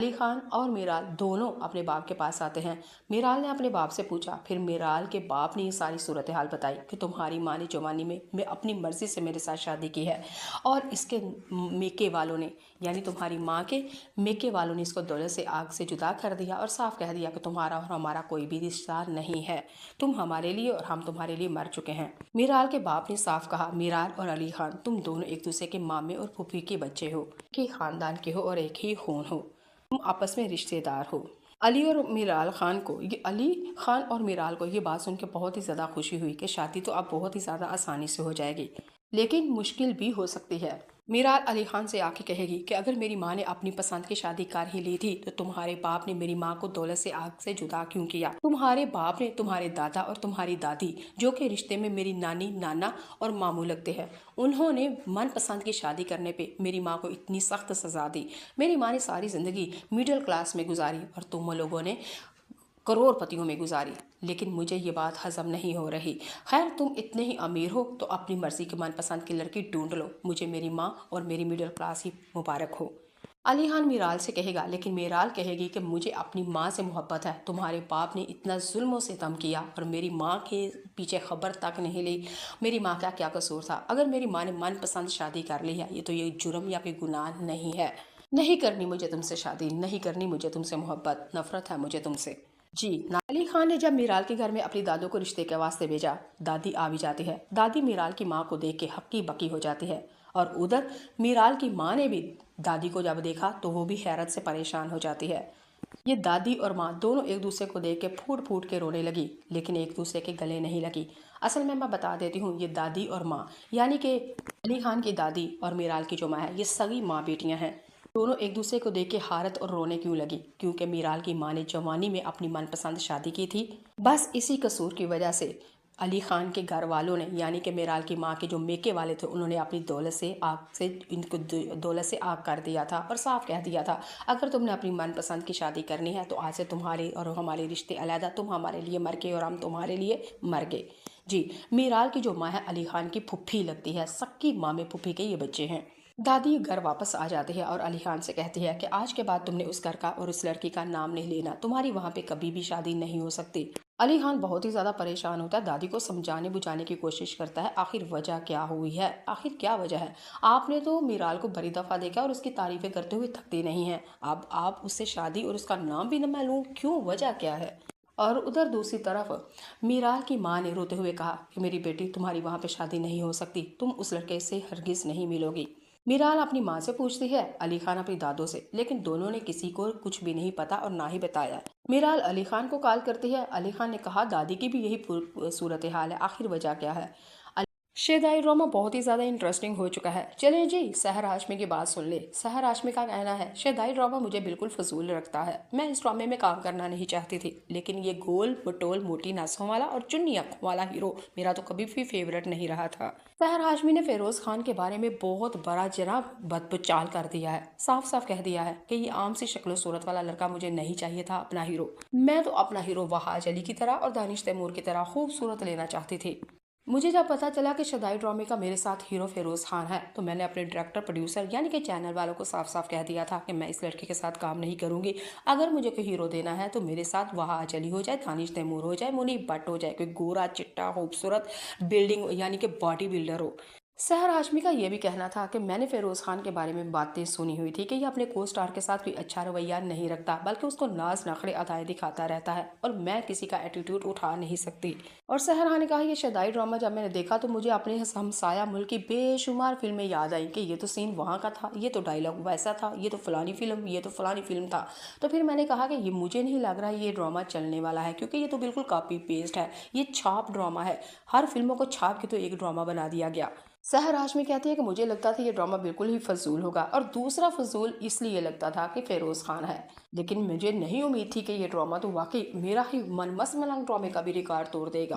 علی خان اور میرال دونوں اپنے باپ کے پاس آتے ہیں۔ میرال نے اپنے باپ سے پوچھا، پھر میرال کے باپ نے یہ ساری صورتحال بتائی کہ تمہاری ماں نے جوانی میں اپنی مرضی سے میرے ساتھ شادی کی ہے، اور اس کے میکے والوں نے، یعنی تمہاری ماں کے میکے والوں نے اس کو دولت سے آگ سے جدا کر دیا اور صاف کہہ دیا کہ تمہارا اور ہمارا کوئی بھی رشتہ نہیں ہے، تم ہمارے لیے اور ہم تمہارے لیے مر چکے ہیں۔ میرال کے باپ نے صاف کہا، میرال اور علی خان تم دونوں ایک دوسرے کے مامے اور پھوپھی کے بچے ہو، ایک ہی خاندان کے ہو اور ایک ہی خون ہو، تم آپس میں رشتہ دار ہو۔ علی خان اور میرال کو یہ بات سن کے بہت ہی زیادہ خوشی ہوئی کہ شادی تو اب بہت ہی زیادہ آسانی سے ہو جائے گی، لیکن مشکل بھی ہو سکتی ہے۔ میرال علی خان سے آ کے کہے گی کہ اگر میری ماں نے اپنی پسند کی شادی کر ہی لی تھی تو تمہارے باپ نے میری ماں کو دولت سے آگ سے جدا کیوں کیا؟ تمہارے باپ نے تمہارے دادا اور تمہاری دادی، جو کہ رشتے میں میری نانی، نانا اور ماموں لگتے ہیں، انہوں نے من پسند کی شادی کرنے پہ میری ماں کو اتنی سخت سزا دی۔ میری ماں نے ساری زندگی مڈل کلاس میں گزاری اور تم لوگوں نے کروڑ پتیوں میں گزاری، لیکن مجھے یہ بات ہضم نہیں ہو رہی۔ خیر، تم اتنے ہی امیر ہو تو اپنی مرضی کی من پسند کی لڑکی ڈھونڈ لو، مجھے میری ماں اور میری مڈل کلاس ہی مبارک ہو۔ علی خان میرال سے کہے گا، لیکن میرال کہے گی کہ مجھے اپنی ماں سے محبت ہے، تمہارے باپ نے اتنا ظلم و ستم کیا اور میری ماں کے پیچھے خبر تک نہیں لی، میری ماں کا کیا قصور تھا؟ اگر میری ماں نے من پسند شادی کر لی ہے یہ جرم یا کوئی گناہ نہیں ہے۔ نہیں کرنی مجھے تم سے شادی، نہیں کرنی مجھے تم سے محبت، نفرت ہے مجھے تم سے۔ جی، علی خان نے جب میرال کے گھر میں اپنی دادوں کو رشتے کے واسطے بھیجا، دادی آ بھی جاتی ہے۔ دادی میرال کی ماں کو دیکھ کے ہکی بکی ہو جاتی ہے، اور ادھر میرال کی ماں نے بھی دادی کو جب دیکھا تو وہ بھی حیرت سے پریشان ہو جاتی ہے۔ یہ دادی اور ماں دونوں ایک دوسرے کو دیکھ کے پھوٹ پھوٹ کے رونے لگی، لیکن ایک دوسرے کے گلے نہیں لگی۔ اصل میں بتا دیتی ہوں، یہ دادی اور ماں، یعنی کہ علی خان کی دادی اور میرال کی جو ماں ہے، یہ سگی ماں بیٹیاں ہیں۔ دونوں ایک دوسرے کو دیکھ کے حیرت اور رونے کیوں لگی؟ کیونکہ میرال کی ماں نے جوانی میں اپنی من پسند شادی کی تھی۔ بس اسی قصور کی وجہ سے علی خان کے گھر والوں نے، یعنی کہ میرال کی ماں کے جو میکے والے تھے، انہوں نے اپنی ان کو دولت سے آگ کر دیا تھا اور صاف کہہ دیا تھا، اگر تم نے اپنی من پسند کی شادی کرنی ہے تو آج سے تمہارے اور ہمارے رشتے علیحدہ، تم ہمارے لیے مر گئے اور ہم تمہارے لیے مر گئے۔ جی، میرال کی جو ماں ہے علی خان کی پھپھی لگتی ہے، سکی ماں میں پھپھی کے یہ بچے ہیں۔ دادی گھر واپس آ جاتی ہے اور علی خان سے کہتی ہے کہ آج کے بعد تم نے اس گھر کا اور اس لڑکی کا نام نہیں لینا، تمہاری وہاں پہ کبھی بھی شادی نہیں ہو سکتی۔ علی خان بہت ہی زیادہ پریشان ہوتا ہے، دادی کو سمجھانے بجھانے کی کوشش کرتا ہے، آخر وجہ کیا ہوئی ہے، آخر کیا وجہ ہے؟ آپ نے تو میرال کو بڑی دفعہ دیکھا اور اس کی تعریفیں کرتے ہوئے تھکتے نہیں ہیں، اب آپ اس سے شادی اور اس کا نام بھی نہ معلوم، کیوں، وجہ کیا ہے؟ اور ادھر دوسری طرف میرال کی ماں نے روتے ہوئے کہا کہ میری بیٹی، تمہاری وہاں پہ شادی نہیں ہو سکتی، تم اس لڑکے سے ہرگز نہیں ملو گی۔ میرال اپنی ماں سے پوچھتی ہے، علی خان اپنی دادوں سے، لیکن دونوں نے کسی کو کچھ بھی نہیں پتا اور نہ ہی بتایا۔ میرال علی خان کو کال کرتی ہے، علی خان نے کہا دادی کی بھی یہی صورتحال ہے، آخر وجہ کیا ہے؟ شیدائی ڈرامہ بہت ہی زیادہ انٹرسٹنگ ہو چکا ہے۔ چلیں جی، سحر ہاشمی کی بات سن لے۔ سحر ہاشمی کا کہنا ہے، شیدائی ڈرامہ مجھے بالکل فضول لگتا ہے، میں اس ڈرامے میں کام کرنا نہیں چاہتی تھی، لیکن یہ گول مٹول موٹی نسوں والا اور چنی آنکھوں والا ہیرو میرا تو کبھی بھی فیورٹ نہیں رہا تھا۔ سحر ہاشمی نے فیروز خان کے بارے میں بہت بڑا جناب بدبچال کر دیا ہے، صاف صاف کہہ دیا ہے کہ یہ عام سی شکل و صورت والا لڑکا مجھے نہیں چاہیے تھا اپنا ہیرو، میں تو اپنا ہیرو وہاج علی کی طرح اور دانش تیمور کی طرح خوبصورت لینا چاہتی تھی۔ مجھے جب پتا چلا کہ شیدائی ڈرامے کا میرے ساتھ ہیرو فیروز خان ہے تو میں نے اپنے ڈائریکٹر پروڈیوسر یعنی کہ چینل والوں کو صاف صاف کہہ دیا تھا کہ میں اس لڑکے کے ساتھ کام نہیں کروں گی، اگر مجھے کوئی ہیرو دینا ہے تو میرے ساتھ وہاج علی ہو جائے، دانش تیمور ہو جائے، منیب بٹ ہو جائے، کوئی گورا چٹا خوبصورت بلڈنگ یعنی کہ باڈی بلڈر ہو۔ سحر ہاشمی کا یہ بھی کہنا تھا کہ میں نے فیروز خان کے بارے میں باتیں سنی ہوئی تھی کہ یہ اپنے کو سٹار کے ساتھ کوئی اچھا رویہ نہیں رکھتا، بلکہ اس کو ناز نخرے ادائیں دکھاتا رہتا ہے اور میں کسی کا ایٹیٹیوڈ اٹھا نہیں سکتی۔ اور سحر خان نے کہا یہ شیدائی ڈرامہ جب میں نے دیکھا تو مجھے اپنے ہمسایہ ملک کی بے شمار فلمیں یاد آئیں کہ یہ تو سین وہاں کا تھا، یہ تو ڈائلاگ ویسا تھا، یہ تو فلانی فلم، یہ تو فلانی فلم تھا۔ تو پھر میں نے کہا کہ یہ مجھے نہیں لگ رہا یہ ڈرامہ چلنے والا ہے، کیونکہ یہ تو بالکل کاپی پیسٹ ہے، یہ چھاپ ڈرامہ ہے، ہر فلموں کو چھاپ کے تو ایک ڈرامہ بنا دیا گیا۔ سحر ہاشمی کہتی ہے کہ مجھے لگتا تھا یہ ڈرامہ بالکل ہی فضول ہوگا، اور دوسرا فضول اس لیے لگتا تھا کہ فیروز خان ہے، لیکن مجھے نہیں امید تھی کہ یہ ڈرامہ تو واقعی میرا ہی من مس ملنگ ڈرامے کا بھی ریکارڈ توڑ دے گا۔